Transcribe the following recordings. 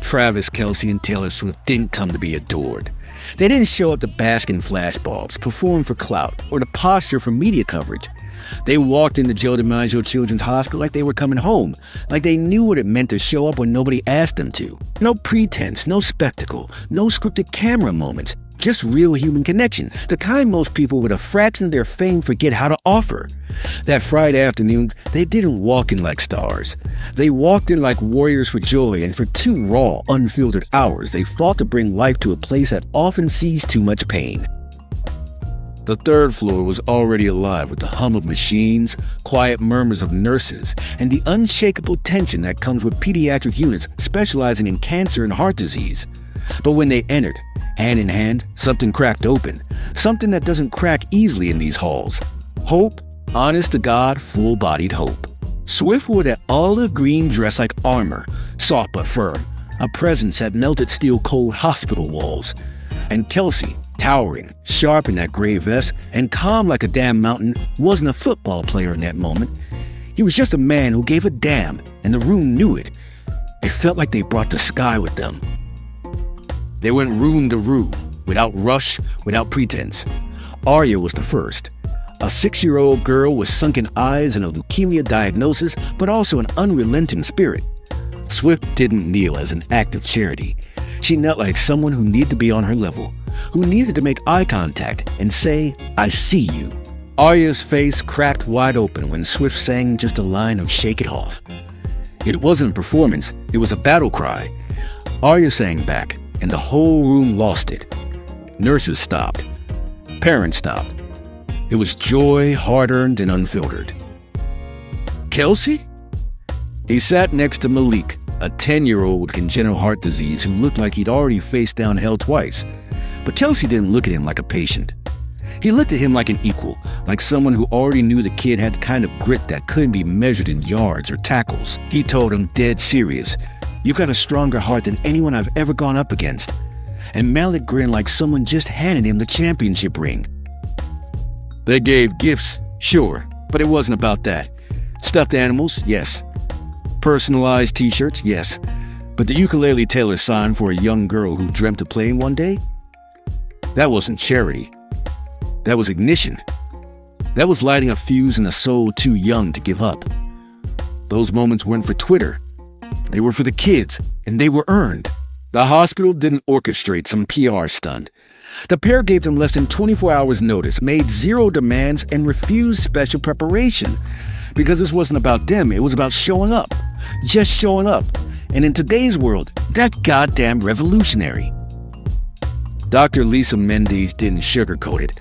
Travis Kelce and Taylor Swift didn't come to be adored. They didn't show up to bask in flashbulbs, perform for clout, or to posture for media coverage. They walked into Joe DiMaggio Children's Hospital like they were coming home, like they knew what it meant to show up when nobody asked them to. No pretense, no spectacle, no scripted camera moments, just real human connection, the kind most people with a fraction of their fame forget how to offer. That Friday afternoon, they didn't walk in like stars. They walked in like warriors for joy, and for 2 raw, unfiltered hours, they fought to bring life to a place that often sees too much pain. The 3rd floor was already alive with the hum of machines, quiet murmurs of nurses, and the unshakable tension that comes with pediatric units specializing in cancer and heart disease. But when they entered, hand in hand, something cracked open. Something that doesn't crack easily in these halls. Hope, honest to God, full-bodied hope. Swift wore that olive green dress like armor, soft but firm, a presence that melted steel-cold hospital walls. And Kelce, towering, sharp in that gray vest, and calm like a damn mountain, wasn't a football player in that moment. He was just a man who gave a damn, and the room knew it. It felt like they brought the sky with them. They went room to room, without rush, without pretense. Arya was the first. A 6-year-old girl with sunken eyes and a leukemia diagnosis, but also an unrelenting spirit. Swift didn't kneel as an act of charity. She knelt like someone who needed to be on her level, who needed to make eye contact and say, "I see you." Arya's face cracked wide open when Swift sang just a line of "Shake It Off." It wasn't a performance, it was a battle cry. Arya sang back, and the whole room lost it. Nurses stopped. Parents stopped. It was joy, hard-earned and unfiltered. Kelce? He sat next to Malik, a 10-year-old with congenital heart disease who looked like he'd already faced down hell twice. But Kelce didn't look at him like a patient. He looked at him like an equal, like someone who already knew the kid had the kind of grit that couldn't be measured in yards or tackles. He told him, dead serious, "You got a stronger heart than anyone I've ever gone up against." And Malik grinned like someone just handed him the championship ring. They gave gifts, sure, but it wasn't about that. Stuffed animals, yes. Personalized t-shirts, yes. But the ukulele Taylor signed for a young girl who dreamt of playing one day? That wasn't charity. That was ignition. That was lighting a fuse in a soul too young to give up. Those moments weren't for Twitter. They were for the kids, and they were earned. The hospital didn't orchestrate some PR stunt. The pair gave them less than 24 hours notice, made 0 demands, and refused special preparation. Because this wasn't about them, it was about showing up. Just showing up. And in today's world, that's goddamn revolutionary. Dr. Lisa Mendez didn't sugarcoat it.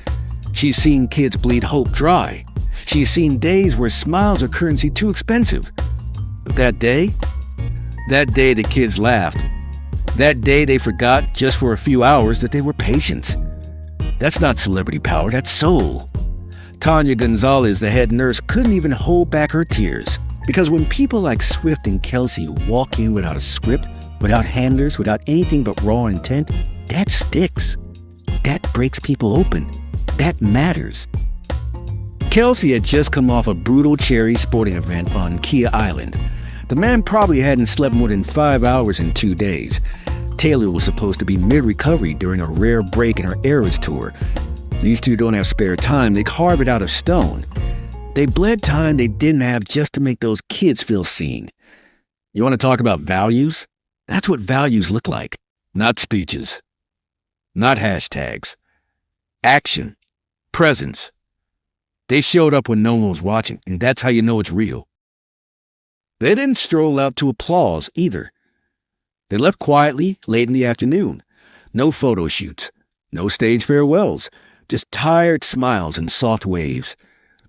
She's seen kids bleed hope dry. She's seen days where smiles are currency too expensive. But that day the kids laughed. That day they forgot, just for a few hours, that they were patients. That's not celebrity power, that's soul. Tanya Gonzalez, the head nurse, couldn't even hold back her tears. Because when people like Swift and Kelce walk in without a script, without handlers, without anything but raw intent, that sticks. That breaks people open. That matters. Kelce had just come off a brutal charity sporting event on Kia Island. The man probably hadn't slept more than 5 hours in 2 days. Taylor was supposed to be mid-recovery during a rare break in her Eras tour. These two don't have spare time, they carve it out of stone. They bled time they didn't have just to make those kids feel seen. You want to talk about values? That's what values look like. Not speeches. Not hashtags. Action. Presence. They showed up when no one was watching, and that's how you know it's real. They didn't stroll out to applause either. They left quietly late in the afternoon. No photo shoots. No stage farewells. Just tired smiles and soft waves.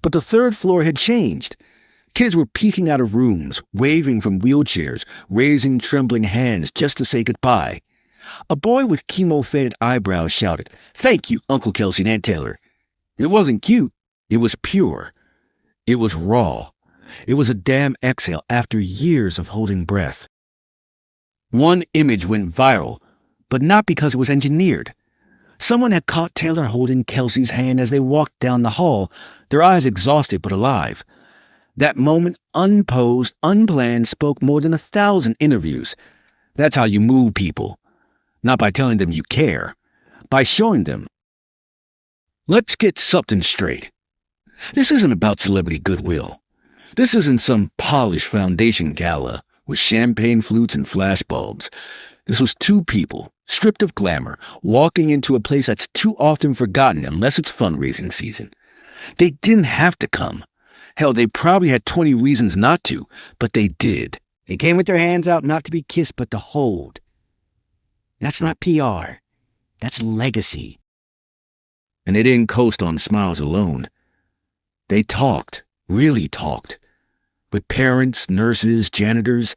But the 3rd floor had changed. Kids were peeking out of rooms, waving from wheelchairs, raising trembling hands just to say goodbye. A boy with chemo-faded eyebrows shouted, "Thank you, Uncle Kelce and Aunt Taylor." It wasn't cute. It was pure. It was raw. It was a damn exhale after years of holding breath. One image went viral, but not because it was engineered. Someone had caught Taylor holding Kelce's hand as they walked down the hall, their eyes exhausted but alive. That moment, unposed, unplanned, spoke more than 1,000 interviews. That's how you move people. Not by telling them you care, by showing them. Let's get something straight. This isn't about celebrity goodwill. This isn't some polished foundation gala with champagne flutes and flashbulbs. This was two people, stripped of glamour, walking into a place that's too often forgotten unless it's fundraising season. They didn't have to come. Hell, they probably had 20 reasons not to, but they did. They came with their hands out not to be kissed but to hold. That's not PR. That's legacy. And they didn't coast on smiles alone. They talked, really talked. With parents, nurses, janitors,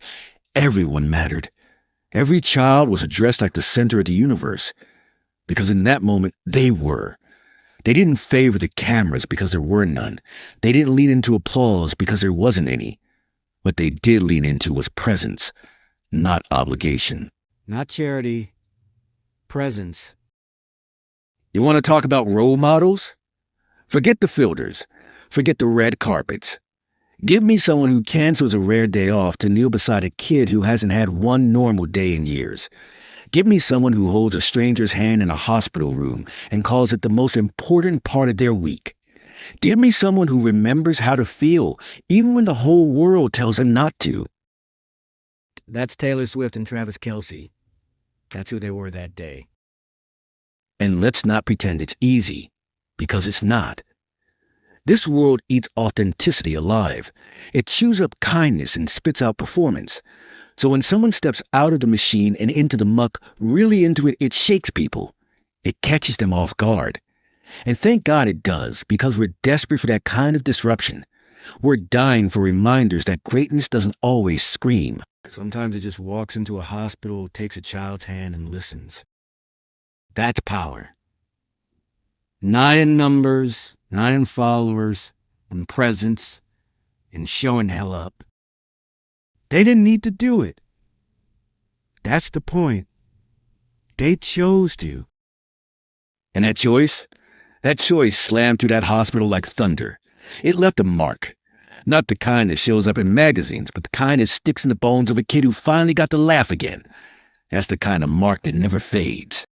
everyone mattered. Every child was addressed like the center of the universe. Because in that moment, they were. They didn't favor the cameras because there were none. They didn't lean into applause because there wasn't any. What they did lean into was presence, not obligation. Not charity. Presence. You want to talk about role models? Forget the filters. Forget the red carpets. Give me someone who cancels a rare day off to kneel beside a kid who hasn't had one normal day in years. Give me someone who holds a stranger's hand in a hospital room and calls it the most important part of their week. Give me someone who remembers how to feel, even when the whole world tells them not to. That's Taylor Swift and Travis Kelce. That's who they were that day. And let's not pretend it's easy, because it's not. This world eats authenticity alive. It chews up kindness and spits out performance. So when someone steps out of the machine and into the muck, really into it, it shakes people. It catches them off guard. And thank God it does, because we're desperate for that kind of disruption. We're dying for reminders that greatness doesn't always scream. Sometimes it just walks into a hospital, takes a child's hand, and listens. That's power. Not in numbers, not in followers, in presence, in showing hell up. They didn't need to do it. That's the point. They chose to. And that choice slammed through that hospital like thunder. It left a mark. Not the kind that shows up in magazines, but the kind that sticks in the bones of a kid who finally got to laugh again. That's the kind of mark that never fades.